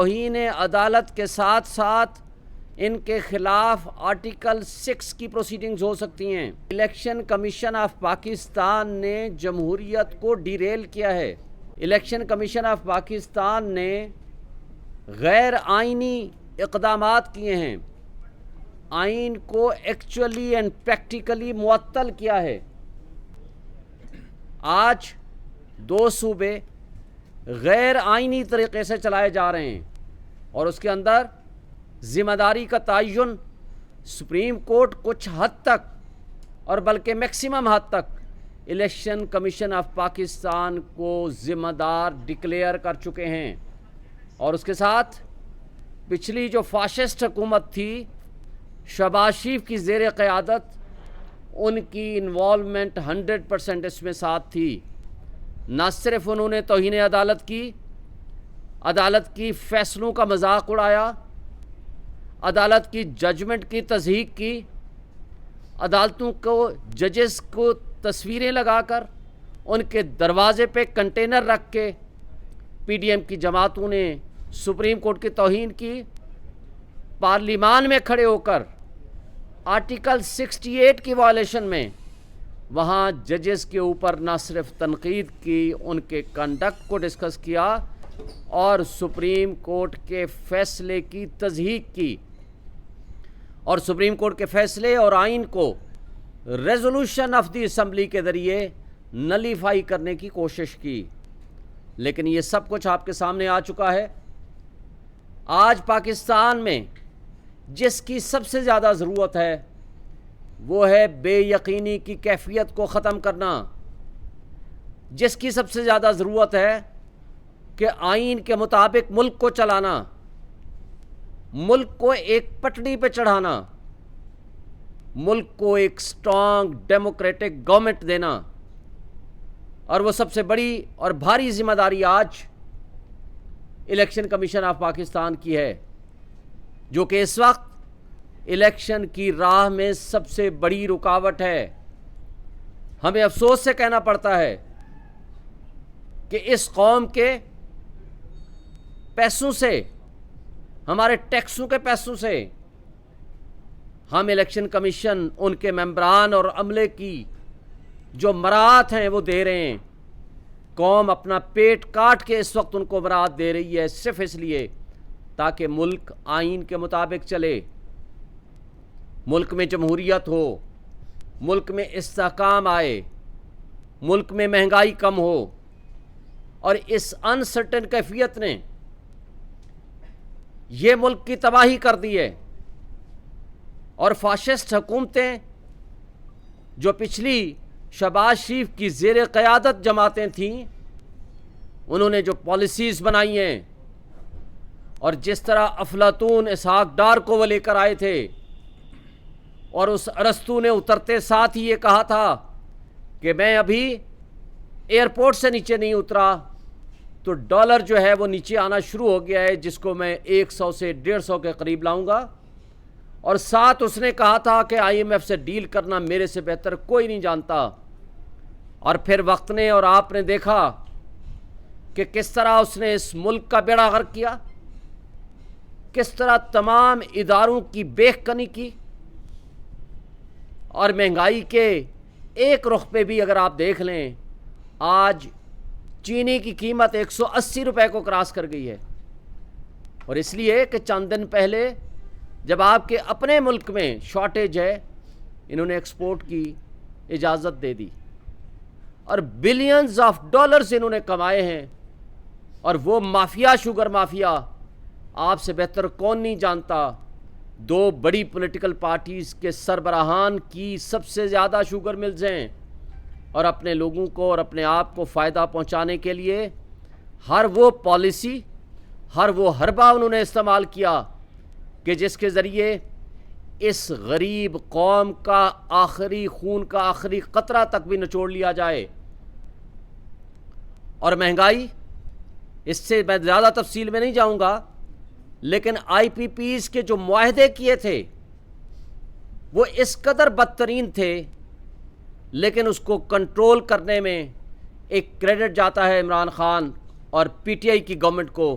توہین عدالت کے ساتھ ساتھ ان کے خلاف آرٹیکل 6 کی پروسیڈنگز ہو سکتی ہیں۔ الیکشن کمیشن آف پاکستان نے جمہوریت کو ڈیریل کیا ہے۔ الیکشن کمیشن آف پاکستان نے غیر آئینی اقدامات کیے ہیں، آئین کو ایکچولی اینڈ پریکٹیکلی معطل کیا ہے۔ آج 2 صوبے غیر آئینی طریقے سے چلائے جا رہے ہیں اور اس کے اندر ذمہ داری کا تعین سپریم کورٹ کچھ حد تک اور بلکہ میکسیمم حد تک الیکشن کمیشن آف پاکستان کو ذمہ دار ڈکلیئر کر چکے ہیں، اور اس کے ساتھ پچھلی جو فاشسٹ حکومت تھی شہباز شریف کی زیر قیادت، ان کی انوالومنٹ 100% اس میں ساتھ تھی۔ نہ صرف انہوں نے توہین عدالت کی فیصلوں کا مذاق اڑایا، عدالت کی ججمنٹ کی تضحیک کی، عدالتوں کو ججز کو تصویریں لگا کر ان کے دروازے پہ کنٹینر رکھ کے پی ڈی ایم کی جماعتوں نے سپریم کورٹ کی توہین کی۔ پارلیمان میں کھڑے ہو کر آرٹیکل 68 کی وائلیشن میں وہاں ججز کے اوپر نہ صرف تنقید کی، ان کے کنڈکٹ کو ڈسکس کیا اور سپریم کورٹ کے فیصلے کی تضحیک کی، اور سپریم کورٹ کے فیصلے اور آئین کو ریزولوشن آف دی اسمبلی کے ذریعے نلیفائی کرنے کی کوشش کی۔ لیکن یہ سب کچھ آپ کے سامنے آ چکا ہے۔ آج پاکستان میں جس کی سب سے زیادہ ضرورت ہے وہ ہے بے یقینی کی کیفیت کو ختم کرنا، جس کی سب سے زیادہ ضرورت ہے کہ آئین کے مطابق ملک کو چلانا، ملک کو ایک پٹڑی پہ چڑھانا، ملک کو ایک سٹرانگ ڈیموکریٹک گورنمنٹ دینا۔ اور وہ سب سے بڑی اور بھاری ذمہ داری آج الیکشن کمیشن آف پاکستان کی ہے، جو کہ اس وقت الیکشن کی راہ میں سب سے بڑی رکاوٹ ہے۔ ہمیں افسوس سے کہنا پڑتا ہے کہ اس قوم کے پیسوں سے، ہمارے ٹیکسوں کے پیسوں سے ہم الیکشن کمیشن، ان کے ممبران اور عملے کی جو مراعات ہیں وہ دے رہے ہیں۔ قوم اپنا پیٹ کاٹ کے اس وقت ان کو مراعات دے رہی ہے، صرف اس لیے تاکہ ملک آئین کے مطابق چلے، ملک میں جمہوریت ہو، ملک میں استحکام آئے، ملک میں مہنگائی کم ہو۔ اور اس انسرٹن کیفیت نے یہ ملک کی تباہی کر دی ہے، اور فاشسٹ حکومتیں جو پچھلی شہباز شریف کی زیر قیادت جماعتیں تھیں، انہوں نے جو پالیسیز بنائی ہیں اور جس طرح افلاطون اسحاق ڈار کو وہ لے کر آئے تھے، اور اس ارسطو نے اترتے ساتھ ہی یہ کہا تھا کہ میں ابھی ایئرپورٹ سے نیچے نہیں اترا تو ڈالر جو ہے وہ نیچے آنا شروع ہو گیا ہے، جس کو میں 100 سے 150 کے قریب لاؤں گا۔ اور ساتھ اس نے کہا تھا کہ آئی ایم ایف سے ڈیل کرنا میرے سے بہتر کوئی نہیں جانتا۔ اور پھر وقت نے اور آپ نے دیکھا کہ کس طرح اس نے اس ملک کا بیڑا غرق کیا، کس طرح تمام اداروں کی بیخ کنی کی، اور مہنگائی کے ایک رخ پہ بھی اگر آپ دیکھ لیں، آج چینی کی قیمت 180 روپے کو کراس کر گئی ہے۔ اور اس لیے کہ چند دن پہلے جب آپ کے اپنے ملک میں شارٹیج ہے، انہوں نے ایکسپورٹ کی اجازت دے دی، اور بلینز آف ڈالرز انہوں نے کمائے ہیں۔ اور وہ مافیا، شوگر مافیا، آپ سے بہتر کون نہیں جانتا، 2 بڑی پولیٹیکل پارٹیز کے سربراہان کی سب سے زیادہ شوگر ملز ہیں، اور اپنے لوگوں کو اور اپنے آپ کو فائدہ پہنچانے کے لیے ہر وہ پالیسی، ہر وہ حربہ انہوں نے استعمال کیا کہ جس کے ذریعے اس غریب قوم کا آخری خون کا آخری قطرہ تک بھی نچوڑ لیا جائے۔ اور مہنگائی، اس سے میں زیادہ تفصیل میں نہیں جاؤں گا، لیکن آئی پی پیز کے جو معاہدے کیے تھے وہ اس قدر بدترین تھے، لیکن اس کو کنٹرول کرنے میں ایک کریڈٹ جاتا ہے عمران خان اور پی ٹی آئی کی گورنمنٹ کو،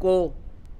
کو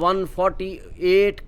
148